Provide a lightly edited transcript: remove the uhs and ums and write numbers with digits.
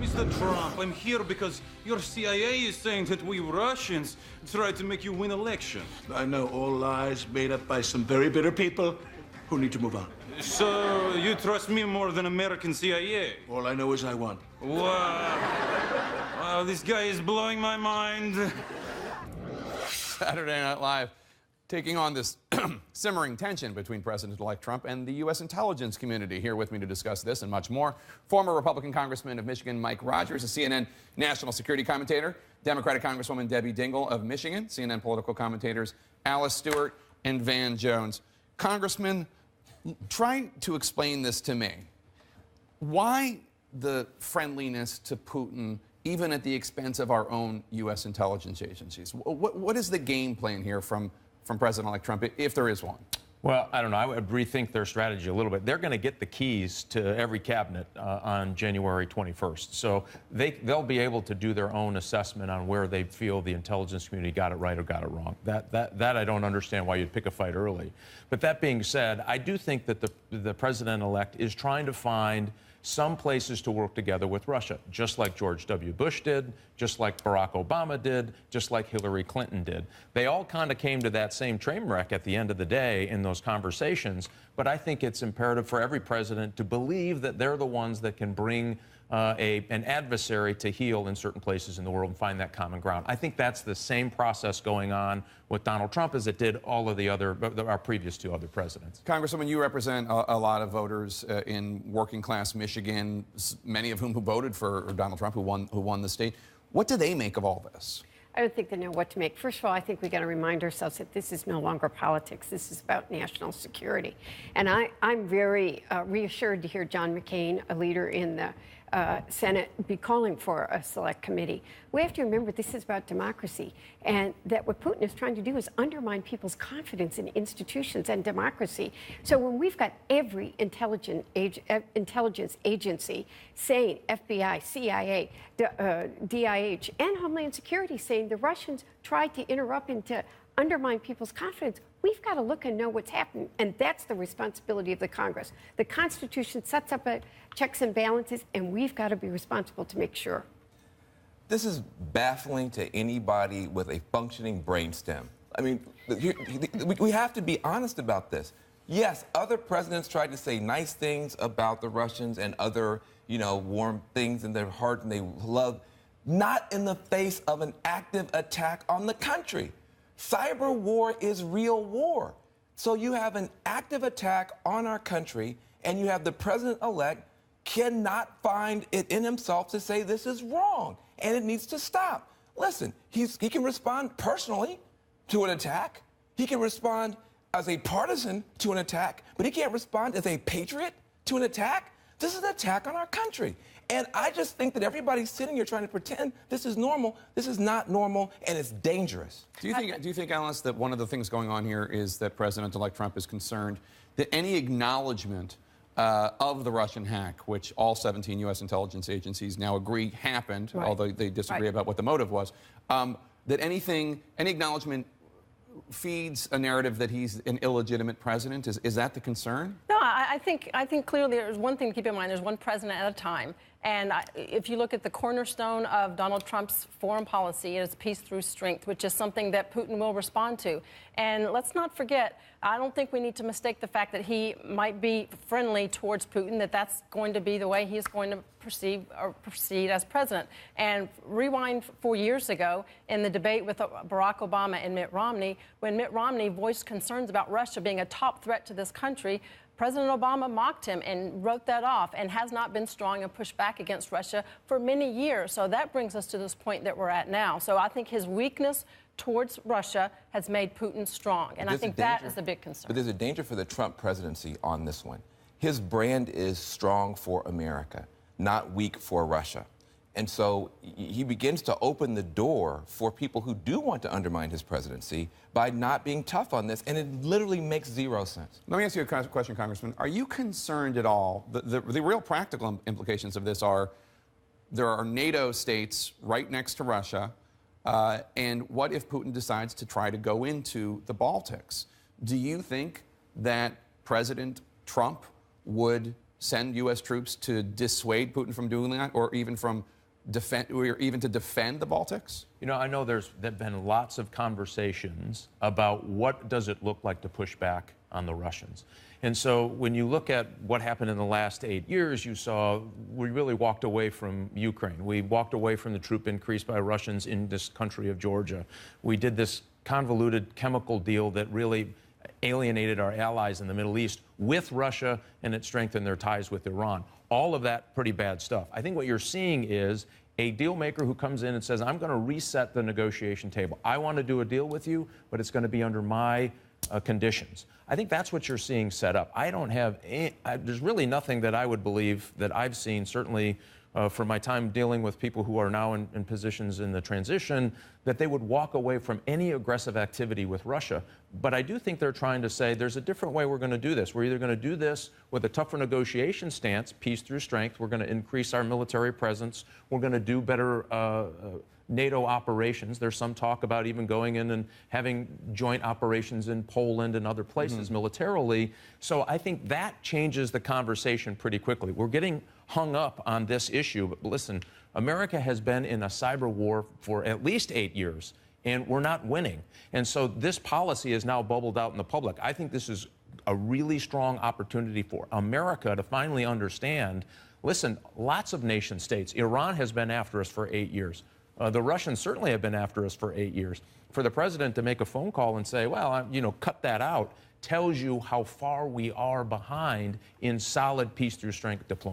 Mr. Trump, I'm here because your CIA is saying that we Russians tried to make you win election. I know all lies made up by some very bitter people who need to move on. So you trust me more than American CIA? All I know is I won. Wow. Wow, this guy is blowing my mind. Saturday Night Live taking on this simmering tension between President-elect Trump and the U.S. intelligence community. Here with me to discuss this and much more, former Republican Congressman of Michigan Mike Rogers, a CNN national security commentator, Democratic Congresswoman Debbie Dingell of Michigan, CNN political commentators Alice Stewart and Van Jones. Congressman, try to explain this to me. Why the friendliness to Putin, even at the expense of our own U.S. intelligence agencies? What is the game plan here from President-elect Trump, if there is one? Well, I don't know. I would rethink their strategy a little bit. They're going to get the keys to every cabinet on January 21st. So they'll be able to do their own assessment on where they feel the intelligence community got it right or got it wrong. That I don't understand why you'd pick a fight early. But that being said, I do think that the president-elect is trying to find some places to work together with Russia, just like George W. Bush did, just like Barack Obama did, just like Hillary Clinton did. They all kind of came to that same train wreck at the end of the day in those conversations, but I think it's imperative for every president to believe that they're the ones that can bring an adversary to heel in certain places in the world and find that common ground. I think that's the same process going on with Donald Trump as it did all of our previous two other presidents. Congresswoman, you represent a lot of voters in working class Michigan, many of whom who voted for Donald Trump, who won the state. What do they make of all this? I don't think they know what to make. First of all, I think we got to remind ourselves that this is no longer politics. This is about national security. And I'm very reassured to hear John McCain, a leader in the Senate, be calling for a select committee. We have to remember this is about democracy, and that what Putin is trying to do is undermine people's confidence in institutions and democracy. So when we've got every intelligence agency saying, FBI, CIA, DIH, and Homeland Security saying the Russians tried to interrupt and to undermine people's confidence, we've got to look and know what's happening, and that's the responsibility of the Congress. The Constitution sets up checks and balances, and we've got to be responsible to make sure. This is baffling to anybody with a functioning brainstem. I mean, we have to be honest about this. Yes, other presidents tried to say nice things about the Russians and other, warm things in their heart and they love, not in the face of an active attack on the country. Cyber war is real war. So you have an active attack on our country, and you have the president-elect cannot find it in himself to say this is wrong, and it needs to stop. Listen, he can respond personally to an attack. He can respond as a partisan to an attack, but he can't respond as a patriot to an attack. This is an attack on our country. And I just think that everybody's sitting here trying to pretend this is normal. This is not normal, and it's dangerous. Do you think, Alice, that one of the things going on here is that President-elect Trump is concerned that any acknowledgement of the Russian hack, which all 17 U.S. intelligence agencies now agree happened, right, although they disagree about what the motive was, that any acknowledgement feeds a narrative that he's an illegitimate president? Is that the concern? No, I think clearly there's one thing to keep in mind. There's one president at a time. And if you look at the cornerstone of Donald Trump's foreign policy, it is peace through strength, which is something that Putin will respond to. And let's not forget, I don't think we need to mistake the fact that he might be friendly towards Putin, that's going to be the way he's going to proceed as president. And rewind 4 years ago in the debate with Barack Obama and Mitt Romney, when Mitt Romney voiced concerns about Russia being a top threat to this country, President Obama mocked him and wrote that off and has not been strong and pushed back against Russia for many years. So that brings us to this point that we're at now. So I think his weakness towards Russia has made Putin strong. And I think that is a big concern. But there's a danger for the Trump presidency on this one. His brand is strong for America, not weak for Russia. And so he begins to open the door for people who do want to undermine his presidency by not being tough on this, and it literally makes zero sense. Let me ask you a question, Congressman. Are you concerned at all? The real practical implications of this are there are NATO states right next to Russia, and what if Putin decides to try to go into the Baltics? Do you think that President Trump would send U.S. troops to dissuade Putin from doing that, or even from to defend the Baltics? You know, I know there's been lots of conversations about what does it look like to push back on the Russians. And so when you look at what happened in the last 8 years, you saw we really walked away from Ukraine. We walked away from the troop increase by Russians in this country of Georgia. We did this convoluted chemical deal that really alienated our allies in the Middle East with Russia, and it strengthened their ties with Iran. All of that pretty bad stuff. I think what you're seeing is a deal maker who comes in and says, I'm going to reset the negotiation table. I want to do a deal with you, but it's going to be under my conditions. I think that's what you're seeing set up. I don't have there's really nothing that I would believe that I've seen, certainly from my time dealing with people who are now in positions in the transition, that they would walk away from any aggressive activity with Russia. But I do think they're trying to say there's a different way we're going to do this. We're either going to do this with a tougher negotiation stance, peace through strength. We're going to increase our military presence. We're going to do better NATO operations. There's some talk about even going in and having joint operations in Poland and other places militarily. So I think that changes the conversation pretty quickly. We're getting hung up on this issue, but listen, America has been in a cyber war for at least 8 years, and we're not winning. And so this policy is now bubbled out in the public. I think this is a really strong opportunity for America to finally understand, listen, lots of nation states, Iran has been after us for 8 years. The Russians certainly have been after us for 8 years. For the president to make a phone call and say, well, cut that out, tells you how far we are behind in solid peace through strength diplomacy.